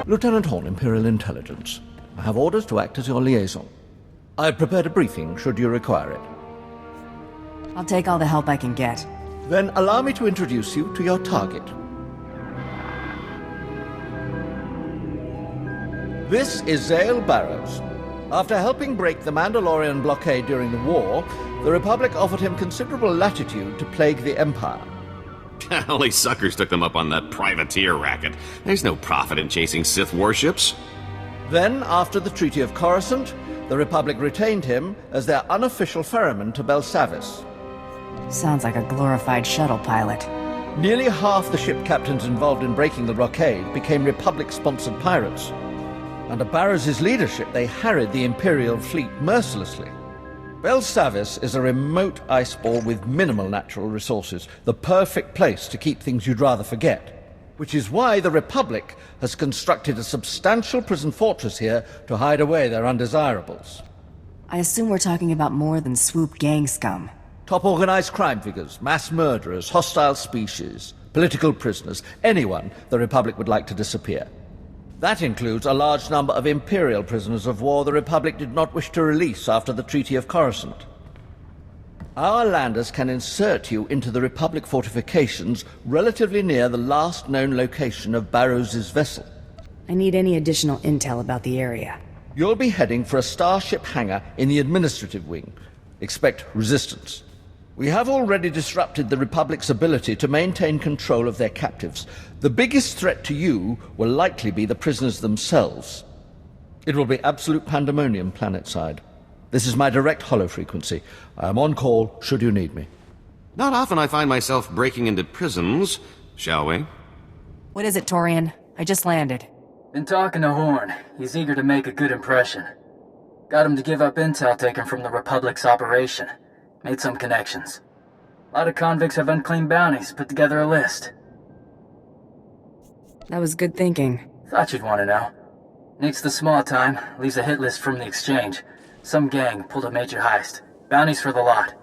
Lieutenant Horn, Imperial Intelligence. I have orders to act as your liaison. I've prepared a briefing, should you require it. I'll take all the help I can get. Then allow me to introduce you to your target. This is Zale Barrows. After helping break the Mandalorian blockade during the war, the Republic offered him considerable latitude to plague the Empire. Golly, suckers took them up on that privateer racket. There's no profit in chasing Sith warships. Then, after the Treaty of Coruscant, the Republic retained him as their unofficial ferryman to Belsavis. Sounds like a glorified shuttle pilot. Nearly half the ship captains involved in breaking the blockade became Republic-sponsored pirates. Under Barrows' leadership, they harried the Imperial fleet mercilessly. Belsavis is a remote iceball with minimal natural resources, the perfect place to keep things you'd rather forget. Which is why the Republic has constructed a substantial prison fortress here to hide away their undesirables. I assume we're talking about more than swoop gang scum. Top organized crime figures, mass murderers, hostile species, political prisoners, anyone the Republic would like to disappear. That includes a large number of Imperial prisoners of war the Republic did not wish to release after the Treaty of Coruscant. Our landers can insert you into the Republic fortifications relatively near the last known location of Barrows' vessel. I need any additional intel about the area. You'll be heading for a starship hangar in the administrative wing. Expect resistance. We have already disrupted the Republic's ability to maintain control of their captives. The biggest threat to you will likely be the prisoners themselves. It will be absolute pandemonium planetside. This is my direct hollow frequency. I am on call should you need me. Not often I find myself breaking into prisons, shall we? What is it, Torian? I just landed. Been talking to Horn. He's eager to make a good impression. Got him to give up intel taken from the Republic's operation. Made some connections. A lot of convicts have unclaimed bounties. Put together a list. That was good thinking. Thought you'd want to know. Next the small time, leaves a hit list from the exchange. Some gang pulled a major heist. Bounties for the lot.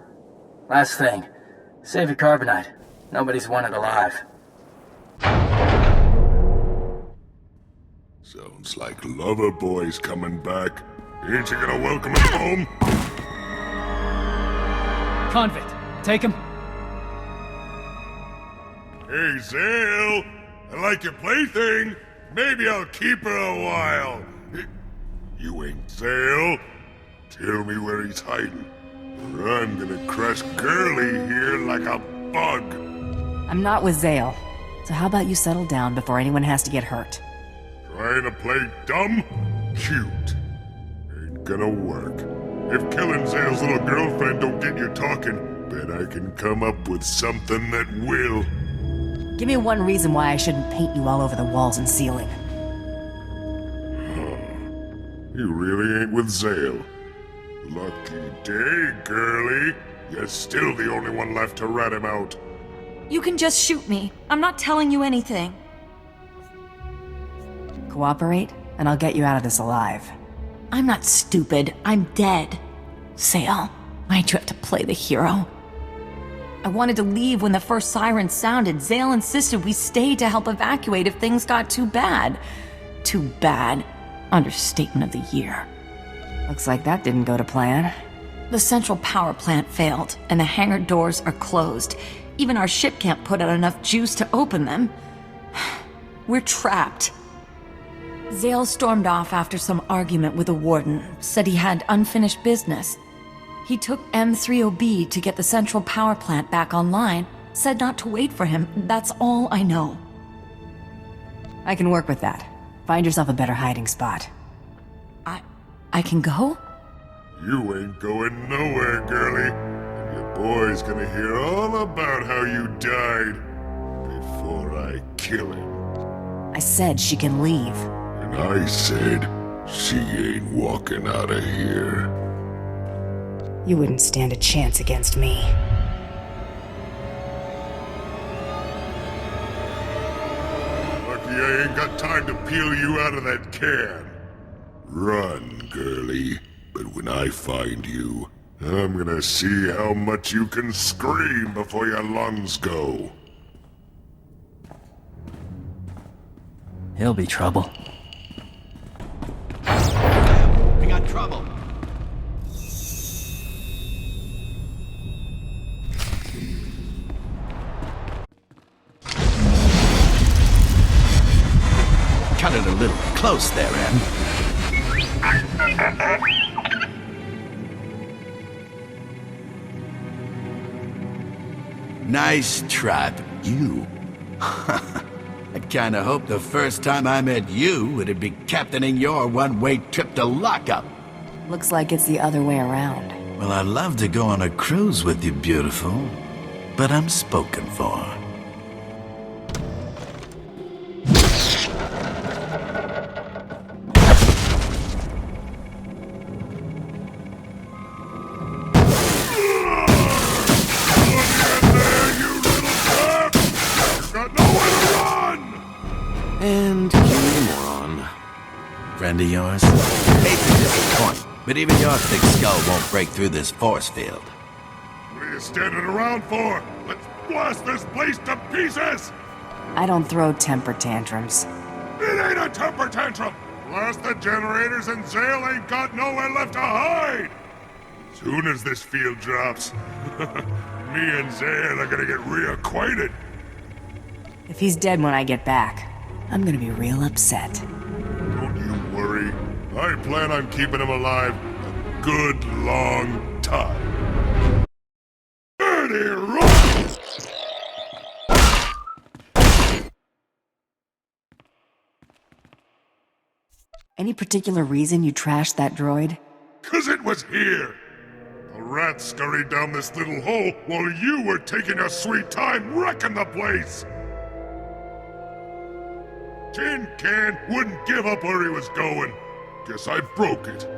Last thing. Save your carbonite. Nobody's wanted alive. Sounds like Loverboy's coming back. Ain't you gonna welcome him home? Convict. Take him. Hey, Zale! I like your plaything. Maybe I'll keep her a while. You ain't Zale. Tell me where he's hiding, or I'm gonna crush Girly here like a bug. I'm not with Zale. So how about you settle down before anyone has to get hurt? Trying to play dumb? Cute. Ain't gonna work. If killing Zale's little girlfriend don't get you talking, bet I can come up with something that will. Give me one reason why I shouldn't paint you all over the walls and ceiling. You really ain't with Zale. Lucky day, Girly. You're still the only one left to rat him out. You can just shoot me. I'm not telling you anything. Cooperate, and I'll get you out of this alive. I'm not stupid. I'm dead. Zale, why'd you have to play the hero? I wanted to leave when the first siren sounded. Zale insisted we stay to help evacuate if things got too bad. Too bad. Understatement of the year. Looks like that didn't go to plan. The central power plant failed, and the hangar doors are closed. Even our ship can't put out enough juice to open them. We're trapped. Zale stormed off after some argument with the warden, said he had unfinished business. He took M30B to get the central power plant back online, said not to wait for him. That's all I know. I can work with that. Find yourself a better hiding spot. I can go? You ain't going nowhere, Girly. And your boy's gonna hear all about how you died before I kill him. I said she can leave. And I said she ain't walking out of here. You wouldn't stand a chance against me. Lucky I ain't got time to peel you out of that can. Run, Girly. But when I find you, I'm gonna see how much you can scream before your lungs go. He'll be trouble. trouble. Cut it a little close there, Em. Nice try, but you... I kinda hoped the first time I met you, it'd be captaining your one-way trip to lockup. Looks like it's the other way around. Well, I'd love to go on a cruise with you, beautiful. But I'm spoken for. And you moron. Friend of yours? Hate to disappoint, but even your thick skull won't break through this force field. What are you standing around for? Let's blast this place to pieces! I don't throw temper tantrums. It ain't a temper tantrum! Blast the generators and Zale ain't got nowhere left to hide! Soon as this field drops, me and Zale are gonna get reacquainted. If he's dead when I get back, I'm gonna be real upset. Don't you worry. I plan on keeping him alive a good long time. Dirty rock! Any particular reason you trashed that droid? 'Cause it was here! The rats scurried down this little hole while you were taking a sweet time wrecking the place! Tin Can wouldn't give up where he was going. Guess I broke it.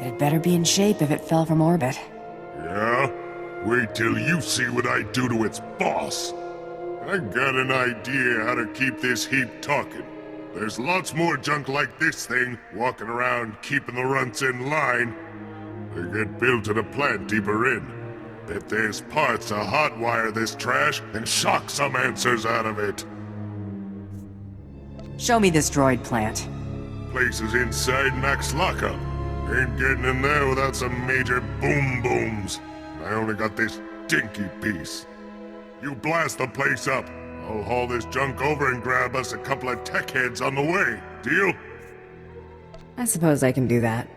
It'd better be in shape if it fell from orbit. Yeah? Wait till you see what I do to its boss. I got an idea how to keep this heap talking. There's lots more junk like this thing walking around keeping the runts in line. They get built at a plant deeper in. Bet there's parts to hotwire this trash and shock some answers out of it. Show me this droid plant. Place is inside Max lockup. Ain't getting in there without some major boom booms. I only got this dinky piece. You blast the place up. I'll haul this junk over and grab us a couple of tech heads on the way. Deal? I suppose I can do that.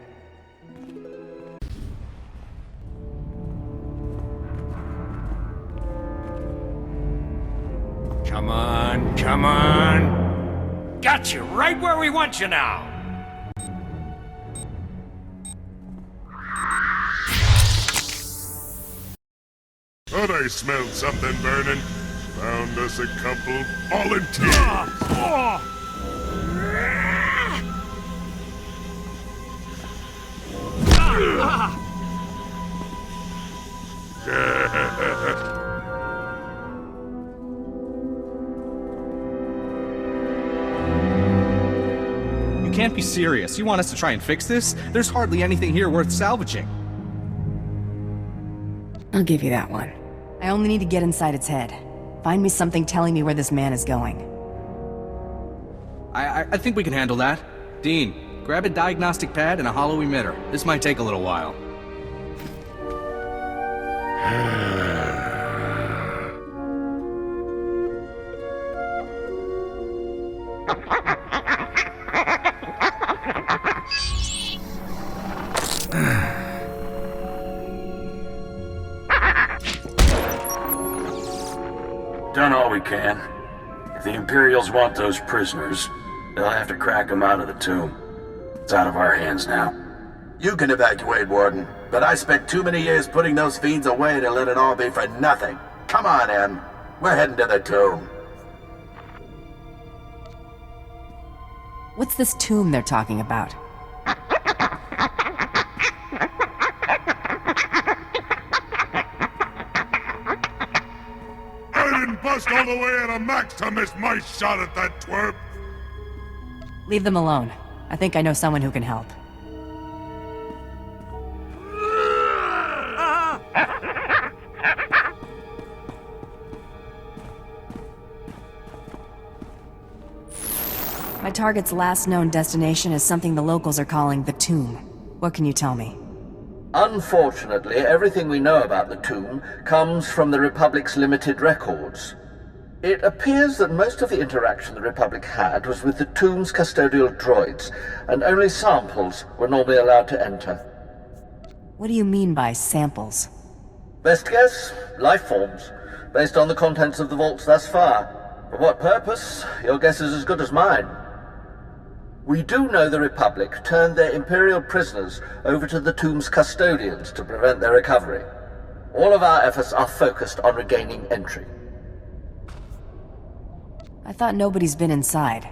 Come on, come on. Got you right where we want you now. Thought I smelled something burning. Found us a couple volunteers. You can't be serious. You want us to try and fix this? There's hardly anything here worth salvaging. I'll give you that one. I only need to get inside its head. Find me something telling me where this man is going. I think we can handle that. Dean, grab a diagnostic pad and a hollow emitter. This might take a little while. Done all we can. If the Imperials want those prisoners, they'll have to crack them out of the tomb. It's out of our hands now. You can evacuate, Warden, but I spent too many years putting those fiends away to let it all be for nothing. Come on, Em. We're heading to the tomb. What's this tomb they're talking about? I didn't bust all the way out of Max to miss my shot at that twerp. Leave them alone. I think I know someone who can help. My target's last known destination is something the locals are calling the Tomb. What can you tell me? Unfortunately, everything we know about the Tomb comes from the Republic's limited records. It appears that most of the interaction the Republic had was with the Tomb's custodial droids, and only samples were normally allowed to enter. What do you mean by samples? Best guess, life forms, based on the contents of the vaults thus far. For what purpose? Your guess is as good as mine. We do know the Republic turned their Imperial prisoners over to the Tomb's custodians to prevent their recovery. All of our efforts are focused on regaining entry. I thought nobody's been inside.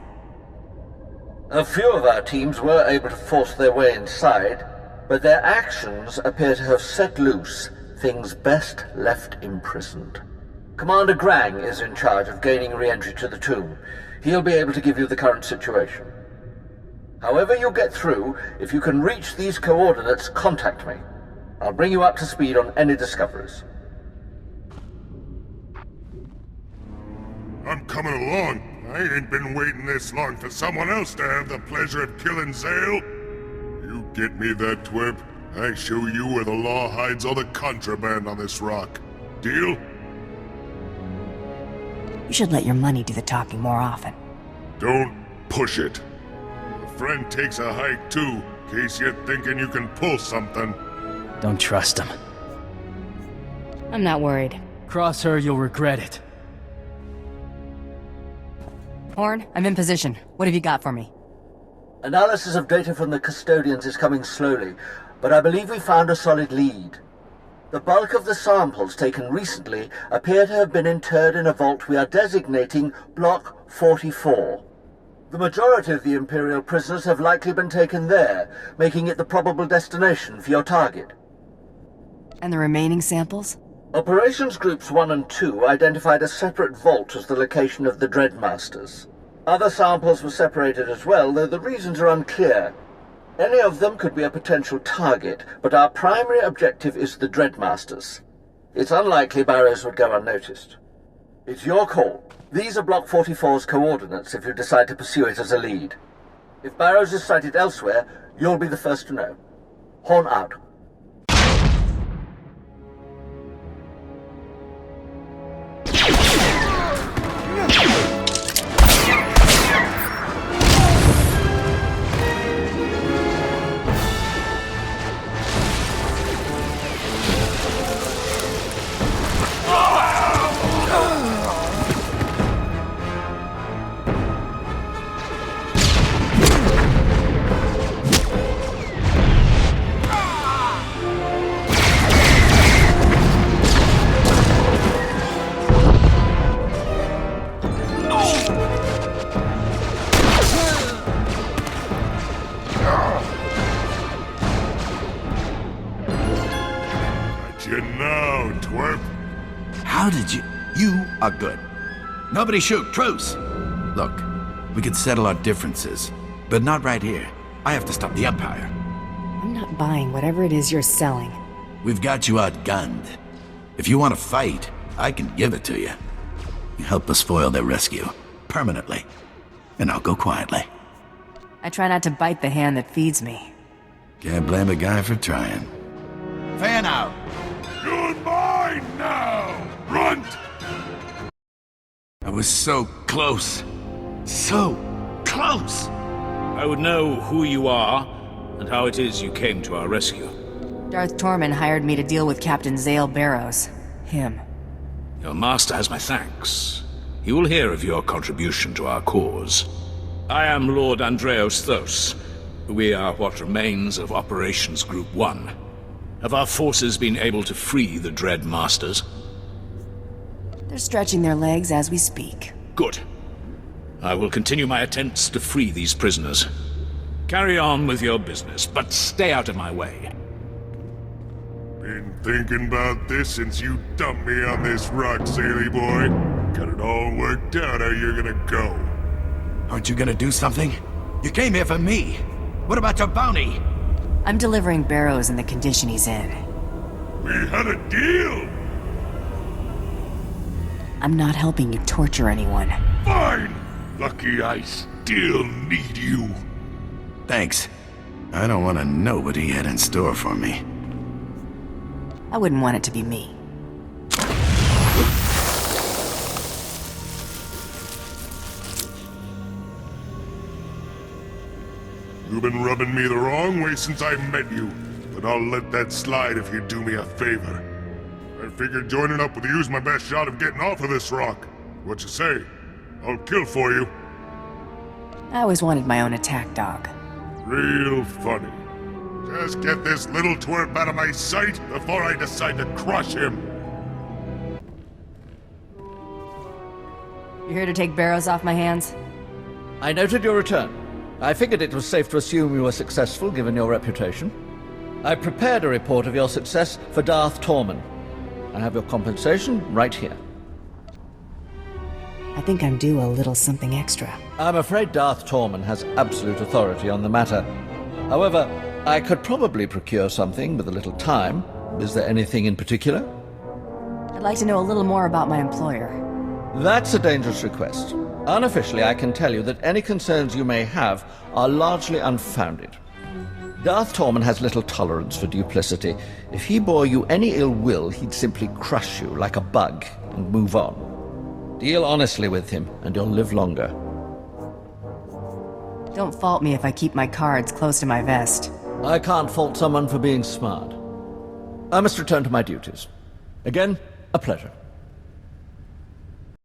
A few of our teams were able to force their way inside, but their actions appear to have set loose things best left imprisoned. Commander Grang is in charge of gaining re-entry to the Tomb. He'll be able to give you the current situation. However you get through, if you can reach these coordinates, contact me. I'll bring you up to speed on any discoveries. I'm coming along. I ain't been waiting this long for someone else to have the pleasure of killing Zale. You get me that twerp, I show you where the law hides all the contraband on this rock. Deal? You should let your money do the talking more often. Don't push it. A friend takes a hike too, in case you're thinking you can pull something. Don't trust him. I'm not worried. Cross her, you'll regret it. Horn, I'm in position. What have you got for me? Analysis of data from the custodians is coming slowly, but I believe we found a solid lead. The bulk of the samples taken recently appear to have been interred in a vault we are designating Block 44. The majority of the Imperial prisoners have likely been taken there, making it the probable destination for your target. And the remaining samples? Operations Groups 1 and 2 identified a separate vault as the location of the Dreadmasters. Other samples were separated as well, though the reasons are unclear. Any of them could be a potential target, but our primary objective is the Dreadmasters. It's unlikely Barrows would go unnoticed. It's your call. These are Block 44's coordinates if you decide to pursue it as a lead. If Barrows is sighted elsewhere, you'll be the first to know. Horn out. How did you... You are good. Nobody shoot. Truce! Look, we could settle our differences, but not right here. I have to stop the Empire. I'm not buying whatever it is you're selling. We've got you outgunned. If you want to fight, I can give it to you. You help us foil their rescue. Permanently. And I'll go quietly. I try not to bite the hand that feeds me. Can't blame a guy for trying. Fan out! You're mine now, runt! I was so close. So close! I would know who you are, and how it is you came to our rescue. Darth Tormund hired me to deal with Captain Zale Barrows. Him. Your master has my thanks. He will hear of your contribution to our cause. I am Lord Andreos Thos. We are what remains of Operations Group 1. Have our forces been able to free the Dread Masters? They're stretching their legs as we speak. Good. I will continue my attempts to free these prisoners. Carry on with your business, but stay out of my way. Been thinking about this since you dumped me on this rock, Saley boy. Got it all worked out how you're gonna go. Aren't you gonna do something? You came here for me. What about your bounty? I'm delivering Barrows in the condition he's in. We had a deal! I'm not helping you torture anyone. Fine! Lucky ice. still need you. Thanks. I don't want to know what he had in store for me. I wouldn't want it to be me. You've been rubbing me the wrong way since I met you, but I'll let that slide if you do me a favor. I figured joining up with you is my best shot of getting off of this rock. What you say? I'll kill for you. I always wanted my own attack dog. Real funny. Just get this little twerp out of my sight before I decide to crush him. You here to take Barrows off my hands? I noted your return. I figured it was safe to assume you were successful, given your reputation. I prepared a report of your success for Darth Tormund. I have your compensation right here. I think I'm due a little something extra. I'm afraid Darth Tormund has absolute authority on the matter. However, I could probably procure something with a little time. Is there anything in particular? I'd like to know a little more about my employer. That's a dangerous request. Unofficially, I can tell you that any concerns you may have are largely unfounded. Darth Tormund has little tolerance for duplicity. If he bore you any ill will, he'd simply crush you like a bug and move on. Deal honestly with him, and you'll live longer. Don't fault me if I keep my cards close to my vest. I can't fault someone for being smart. I must return to my duties. Again, a pleasure.